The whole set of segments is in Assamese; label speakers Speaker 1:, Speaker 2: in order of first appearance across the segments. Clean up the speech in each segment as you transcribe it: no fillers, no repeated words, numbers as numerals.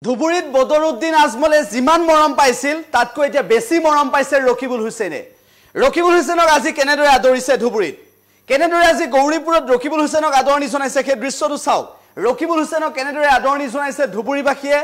Speaker 1: ধুবুৰীত বদৰুদ্দিন আজমলে যিমান মৰম পাইছিল তাতকৈ এতিয়া বেছি মৰম পাইছে ৰকিবুল হুছেইনে। ৰকিবুল হুছেইনক আজি কেনেদৰে আদৰিছে ধুবুৰীত, কেনেদৰে আজি গৌৰীপুৰত ৰকিবুল হুছেইনক আদৰণি জনাইছে সেই দৃশ্যটো চাওক। ৰকিবুল হুছেইনক কেনেদৰে আদৰণি জনাইছে ধুবুৰীবাসীয়ে।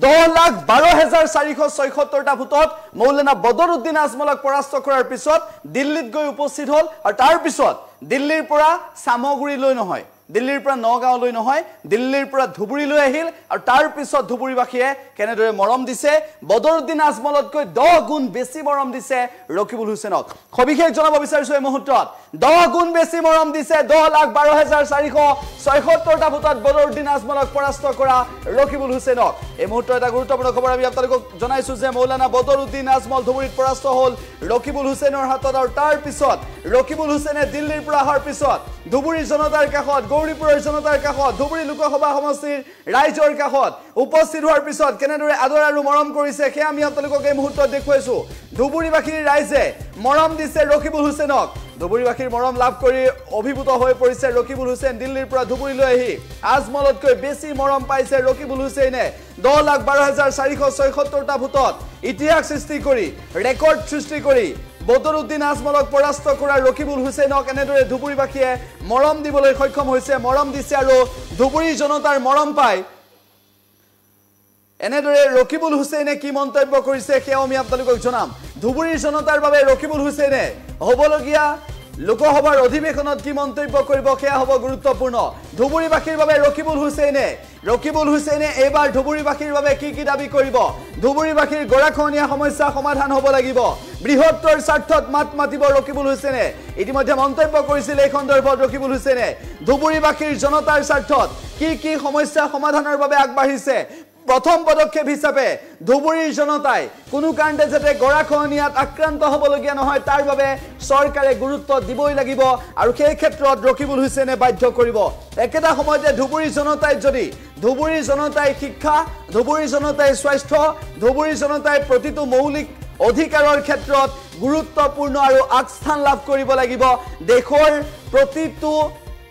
Speaker 1: 10,12,476টা ভোটত মৌলানা বদৰুদ্দিন আজমলক পৰাস্ত কৰাৰ পিছত দিল্লীত গৈ উপস্থিত হ'ল আৰু তাৰ পিছত দিল্লীৰ পৰা সামগুৰিলৈ নহয়, দিল্লীৰ পৰা নগাঁৱলৈ নহয়, দিল্লীৰ পৰা ধুবুৰীলৈ আহিল আৰু তাৰ পিছত ধুবুৰীবাসীয়ে কেনেদৰে মৰম দিছে, বদৰুদ্দিন আজমলতকৈ 10 গুণ বেছি মৰম দিছে ৰকিবুল হুছেইনক। সবিশেষ জনাব বিচাৰিছো এই মুহূৰ্তত 10 গুণ বেছি মৰম দিছে 10,12,476টা ভোটত বদৰুদ্দিন আজমলক পৰাস্ত কৰা ৰকিবুল হুছেইনক। এই মুহূৰ্তত এটা গুৰুত্বপূৰ্ণ খবৰ আমি আপোনালোকক জনাইছো যে মৌলানা বদৰুদ্দিন আজমল ধুবুৰীত পৰাস্ত হ'ল ৰকিবুল হুছেইনৰ হাতত আৰু তাৰ পিছত ৰকিবুল হুছেইনে দিল্লীৰ পৰা অহাৰ পিছত ধুবুৰীৰ জনতাৰ কাষত, গৌৰীপুৰৰ জনতাৰ কাষত, ধুবুৰী লোকসভা সমষ্টিৰ ৰাইজৰ কাষত উপস্থিত হোৱাৰ পিছত কেনেদৰে আদৰ আৰু মৰম কৰিছে সেয়া আমি আপোনালোকক এই মুহূৰ্তত দেখুৱাইছো। ধুবুৰীবাসীৰ ৰাইজে মৰম দিছে ৰকিবুল হুছেইনক। ধুবুৰীবাসীৰ মৰম লাভ কৰি অভিভূত হৈ পৰিছে ৰকিবুল হুছেইন। দিল্লীৰ পৰা ধুবুৰীলৈ আহি আজমলতকৈ বেছি মৰম পাইছে ৰকিবুল হুছেইনে। 10,12,476টা ভোটত ইতিহাস সৃষ্টি কৰি, ৰেকৰ্ড সৃষ্টি কৰি বদৰুদ্দিন আজমলক পৰাস্ত কৰা ৰকিবুল হুছেইনক এনেদৰে ধুবুৰীবাসীয়ে মৰম দিবলৈ সক্ষম হৈছে, মৰম দিছে আৰু ধুবুৰী জনতাৰ মৰম পাই এনেদৰে ৰকিবুল হুছেইনে কি মন্তব্য কৰিছে সেয়াও আমি আপোনালোকক জনাম। ধুবুৰীৰ জনতাৰ বাবে ৰকিবুল হুছেইনে হ'বলগীয়া লোকসভাৰ অধিৱেশনত কি মন্তব্য কৰিব সেয়া হ'ব গুৰুত্বপূৰ্ণ। ধুবুৰীবাসীৰ বাবে ৰকিবুল হুছেইনে এইবাৰ ধুবুৰীবাসীৰ বাবে কি কি দাবী কৰিব, ধুবুৰীবাসীৰ গৰাখহনীয়া সমস্যা সমাধান হ'ব লাগিব, বৃহত্তৰ স্বাৰ্থত মাত মাতিব ৰকিবুল হুছেইনে। ইতিমধ্যে মন্তব্য কৰিছিল এই সন্দৰ্ভত ৰকিবুল হুছেইনে। ধুবুৰীবাসীৰ জনতাৰ স্বাৰ্থত কি কি সমস্যা সমাধানৰ বাবে আগবাঢ়িছে। প্ৰথম পদক্ষেপ হিচাপে ধুবুৰীৰ জনতাই কোনো কাৰণতে যাতে গৰাখহনীয়াত আক্ৰান্ত হ'বলগীয়া নহয় তাৰ বাবে চৰকাৰে গুৰুত্ব দিবই লাগিব আৰু সেই ক্ষেত্ৰত ৰকিবুল হুছেইনে বাধ্য কৰিব। একেটা সময়তে ধুবুৰীৰ জনতাই শিক্ষা, ধুবুৰীৰ জনতাই স্বাস্থ্য, ধুবুৰীৰ জনতাই প্ৰতিটো মৌলিক অধিকাৰৰ ক্ষেত্ৰত গুৰুত্বপূৰ্ণ আৰু আগস্থান লাভ কৰিব লাগিব। দেশৰ প্ৰতিটো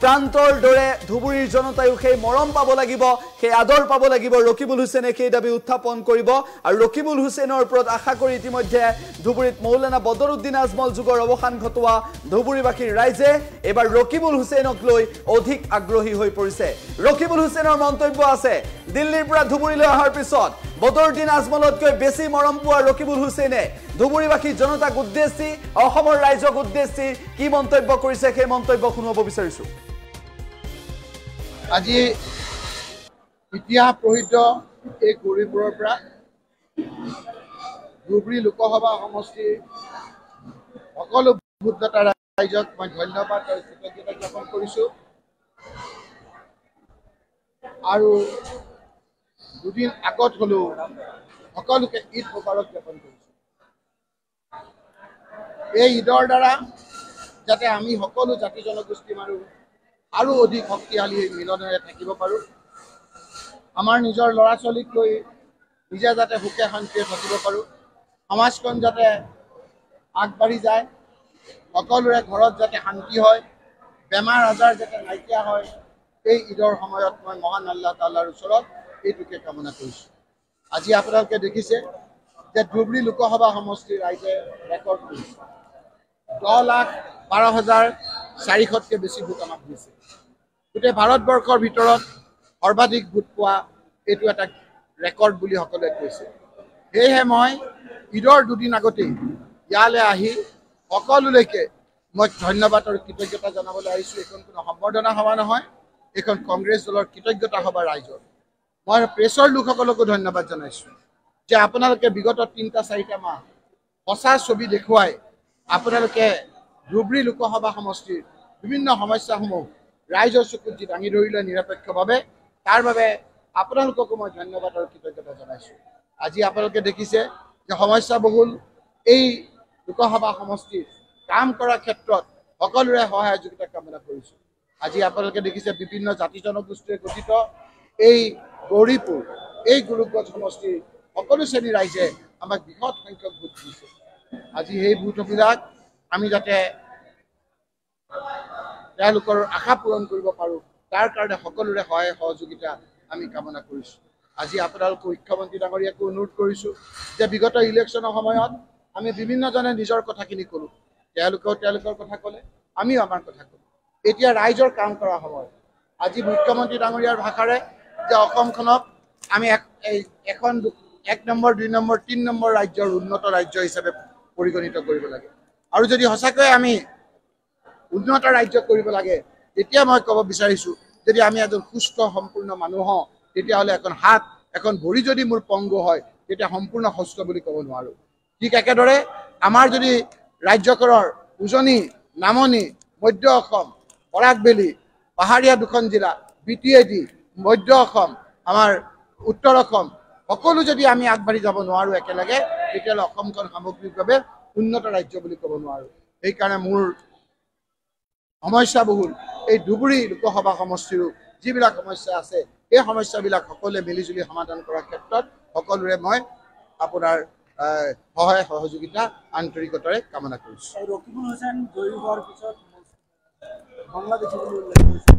Speaker 1: প্ৰান্তৰ দৰে ধুবুৰীৰ জনতায়ো সেই মৰম পাব লাগিব, সেই আদৰ পাব লাগিব। ৰকিবুল হুছেইনে সেই দাবী উত্থাপন কৰিব আৰু ৰকিবুল হুছেইনৰ ওপৰত আশা কৰি ইতিমধ্যে ধুবুৰীত মৌলানা বদৰুদ্দিন আজমল যুগৰ অৱসান ঘটোৱা ধুবুৰীবাসীৰ ৰাইজে এইবাৰ ৰকিবুল হুছেইনক লৈ অধিক আগ্ৰহী হৈ পৰিছে। ৰকিবুল হুছেইনৰ মন্তব্য আছে, দিল্লীৰ পৰা ধুবুৰীলৈ অহাৰ পিছত বদৰুদ্দিন আজমলতকৈ বেছি মৰম পোৱা ৰকিবুল হুছেইনে ধুবুৰীবাসী জনতাক উদ্দেশ্যি, অসমৰ ৰাইজক উদ্দেশ্যি কি মন্তব্য কৰিছে সেই মন্তব্য শুনাব বিচাৰিছো।
Speaker 2: আজি ইতিহাস প্ৰসিদ্ধ এই গৌৰীপুৰৰ পৰা ধুবুৰী লোকসভা সমষ্টিৰ সকলো ভোটদাতা ৰাইজক মই ধন্যবাদ আৰু কৃতজ্ঞতা জ্ঞাপন কৰিছোঁ। আৰু দুদিন আগত হ'লেও সকলোকে ঈদ মোবাৰক জ্ঞাপন কৰিছোঁ। এই ঈদৰ দ্বাৰা যাতে আমি সকলো জাতি জনগোষ্ঠী মানুহ আৰু অধিক শক্তিশালী মিলনেৰে থাকিব পাৰোঁ, আমাৰ নিজৰ ল'ৰা ছোৱালীক লৈ নিজে যাতে সুখে শান্তিৰে থাকিব পাৰোঁ, সমাজখন যাতে আগবাঢ়ি যায়, সকলোৰে ঘৰত যাতে শান্তি হয়, বেমাৰ আজাৰ যাতে নাইকিয়া হয়, এই ঈদৰ সময়ত মই মহান আল্লাহ তাআলাৰ ওচৰত এইটোকে কামনা কৰিছোঁ। আজি আপোনালোকে দেখিছে যে ধুবুৰী লোকসভা সমষ্টিৰ ৰাইজে ৰেকৰ্ড কৰিছে। 10,12,400তকৈ বেছি ভোট আমাক দিছে। গোটেই ভাৰতবৰ্ষৰ ভিতৰত সৰ্বাধিক ভোট পোৱা এইটো এটা ৰেকৰ্ড বুলি সকলোৱে কৈছে। সেয়েহে মই ঈদৰ দুদিন আগতেই ইয়ালৈ আহি সকলোলৈকে মই ধন্যবাদ আৰু কৃতজ্ঞতা জনাবলৈ আহিছোঁ। এইখন কোনো সম্বৰ্ধনা সভা নহয়, এইখন কংগ্ৰেছ দলৰ কৃতজ্ঞতা সভা ৰাইজৰ। মই প্ৰেছৰ লোকসকলকো ধন্যবাদ জনাইছোঁ যে আপোনালোকে বিগত 3-4 মাহ সঁচা ছবি দেখুৱাই আপোনালোকে ধুবুৰী লোকসভা সমষ্টিৰ বিভিন্ন সমস্যাসমূহ ৰাইজৰ চকুত যি দাঙি ধৰিলে নিৰপেক্ষভাৱে, তাৰ বাবে আপোনালোককো মই ধন্যবাদ আৰু কৃতজ্ঞতা জনাইছোঁ। আজি আপোনালোকে দেখিছে যে সমস্যাবহুল এই লোকসভা সমষ্টিৰ কাম কৰাৰ ক্ষেত্ৰত সকলোৰে সহায় সহযোগিতা কামনা কৰিছোঁ। আজি আপোনালোকে দেখিছে বিভিন্ন জাতি জনগোষ্ঠীৰে গঠিত এই গৌৰীপুৰ, এই গুৰুগঞ্জ সমষ্টিৰ সকলো শ্ৰেণীৰ ৰাইজে আমাক বৃহৎ সংখ্যক ভোট দিছে। আজি সেই ভোটবিলাক আমি যাতে তেওঁলোকৰ আশা পূৰণ কৰিব পাৰোঁ, তাৰ কাৰণে সকলোৰে সহায় সহযোগিতা আমি কামনা কৰিছোঁ। আজি আপোনালোক মুখ্যমন্ত্ৰী ডাঙৰীয়াকো অনুৰোধ কৰিছোঁ যে বিগত ইলেকশ্যনৰ সময়ত আমি বিভিন্নজনে নিজৰ কথাখিনি ক'লোঁ, তেওঁলোকেও তেওঁলোকৰ কথা ক'লে, আমিও আমাৰ কথা ক'লোঁ। এতিয়া ৰাইজৰ কাম কৰা সময়। আজি মুখ্যমন্ত্ৰী ডাঙৰীয়াৰ ভাষাৰে যে অসমখনক আমি এখন 1 নম্বৰ 2 নম্বৰ 3 নম্বৰ ৰাজ্যৰ উন্নত ৰাজ্য হিচাপে পৰিগণিত কৰিব লাগে। আৰু যদি সঁচাকৈয়ে আমি উন্নত ৰাজ্য কৰিব লাগে, তেতিয়া মই ক'ব বিচাৰিছোঁ যদি আমি এজন সুস্থ সম্পূৰ্ণ মানুহ হওঁ, তেতিয়াহ'লে এখন হাত এখন ভৰি যদি মোৰ পংগু হয়, তেতিয়া সম্পূৰ্ণ সুস্থ বুলি ক'ব নোৱাৰোঁ। ঠিক একেদৰে আমাৰ যদি ৰাজ্যখনৰ উজনি, নামনি, মধ্য অসম, বৰাকবেলি, পাহাৰীয়া 2খন জিলা, BTAD, মধ্য অসম, আমাৰ উত্তৰ অসম, সকলো যদি আমি আগবাঢ়ি যাব নোৱাৰোঁ একেলগে, তেতিয়াহ'লে অসমখন সামগ্ৰিকভাৱে উন্নত ৰাজ্য বুলি ক'ব নোৱাৰোঁ। সেইকাৰণে মোৰ সমস্যাবহুল এই ধুবুৰী লোকসভা সমষ্টিৰো যিবিলাক সমস্যা আছে, এই সমস্যাবিলাক সকলোৱে মিলিজুলি সমাধান কৰাৰ ক্ষেত্ৰত সকলোৰে মই আপোনাৰ সহায় সহযোগিতা আন্তৰিকতাৰে কামনা কৰিছোঁ।
Speaker 3: ৰকিবুল হুছেইন জয়ী হোৱাৰ পিছত বাংলাদেশী বুলি উল্লেখ কৰিছে।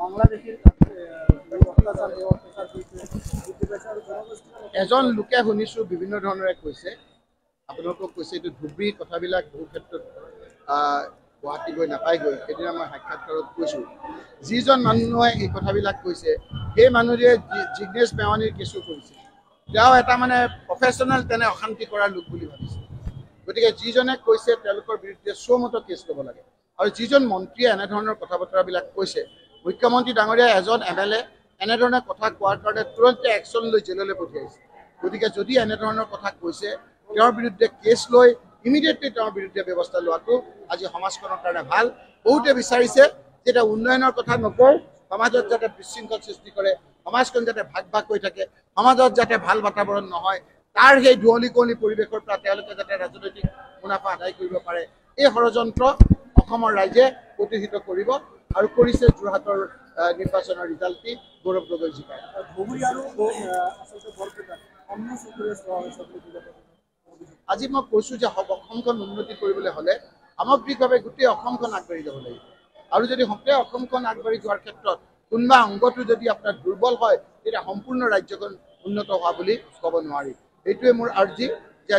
Speaker 3: বাংলাদেশীৰ
Speaker 2: এজন লোকে শুনিছোঁ বিভিন্ন ধৰণেৰে কৈছে, আপোনালোকক কৈছে এইটো ধুবুৰীৰ কথাবিলাক বহু ক্ষেত্ৰত গুৱাহাটী গৈ নাপায়গৈ। সেইদিনা মই সাক্ষাৎকাৰত কৈছোঁ, যিজন মানুহে এই কথাবিলাক কৈছে সেই মানুহটোৱে জিগ্নেশ মেৱানীৰ কেছু কৰিছে। তেওঁ এটা মানে প্ৰফেশ্যনেল তেনে অশান্তি কৰা লোক বুলি ভাবিছে। গতিকে যিজনে কৈছে তেওঁলোকৰ বিৰুদ্ধে চৌমতো কেছ ল'ব লাগে। আৰু যিজন মন্ত্ৰীয়ে এনেধৰণৰ কথা বতৰাবিলাক কৈছে, মুখ্যমন্ত্ৰী ডাঙৰীয়াই এজন MLA এনেধৰণে কথা কোৱাৰ কাৰণে তুৰন্তে একশ্যন লৈ জেললৈ পঠিয়াইছে। গতিকে যদি এনেধৰণৰ কথা কৈছে, তেওঁৰ বিৰুদ্ধে কেছ লৈ ইমিডিয়েটলি তেওঁৰ বিৰুদ্ধে ব্যৱস্থা লোৱাটো আজি সমাজখনৰ কাৰণে ভাল। বহুতে বিচাৰিছে যে এটা উন্নয়নৰ কথা নকয়, সমাজত যাতে বিশৃংখল সৃষ্টি কৰে, সমাজখন যাতে ভাগ ভাগ হৈ থাকে, সমাজত যাতে ভাল বাতাবৰণ নহয়, তাৰ সেই ধুৱলি কুঁৱলী পৰিৱেশৰ পৰা তেওঁলোকে যাতে ৰাজনৈতিক মুনাফা আদায় কৰিব পাৰে, এই ষড়যন্ত্ৰ অসমৰ ৰাইজে প্ৰতিহিত কৰিব আৰু কৰিছে। যোৰহাটৰ নিৰ্বাচনৰ ৰিজাল্টটি গৌৰৱ গগৈ জিকায়।
Speaker 3: ধুবুৰী আৰু আচলতে বৰপেটা অন্য চকুৰে চোৱা হৈছে বুলি
Speaker 2: আজি মই কৈছোঁ যে অসমখন উন্নতি কৰিবলৈ হ'লে সামগ্ৰিকভাৱে গোটেই অসমখন আগবাঢ়ি যাব লাগিব। আৰু যদি গোটেই অসমখন আগবাঢ়ি যোৱাৰ ক্ষেত্ৰত কোনোবা অংগটো যদি আপোনাৰ দুৰ্বল হয়, তেতিয়া সম্পূৰ্ণ ৰাজ্যখন উন্নত হোৱা বুলি ক'ব নোৱাৰি। এইটোৱে মোৰ আৰ্জি যে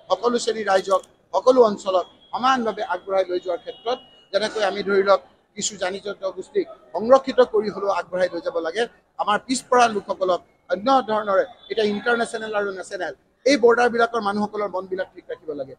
Speaker 2: সকলো শ্ৰেণীৰ ৰাইজক সকলো অঞ্চলত সমানভাৱে আগবঢ়াই লৈ যোৱাৰ ক্ষেত্ৰত যেনেকৈ আমি ধৰি লওক কিছু জাতিগত গোষ্ঠীক সংৰক্ষিত কৰি হ'লেও আগবঢ়াই লৈ যাব লাগে, আমাৰ পিছপৰা লোকসকলক অন্য ধৰণৰে এতিয়া ইণ্টাৰনেশ্যনেল আৰু নেশ্যনেল এই বৰ্ডাৰবিলাকৰ মানুহসকলৰ মনবিলাক ঠিক ৰাখিব লাগে।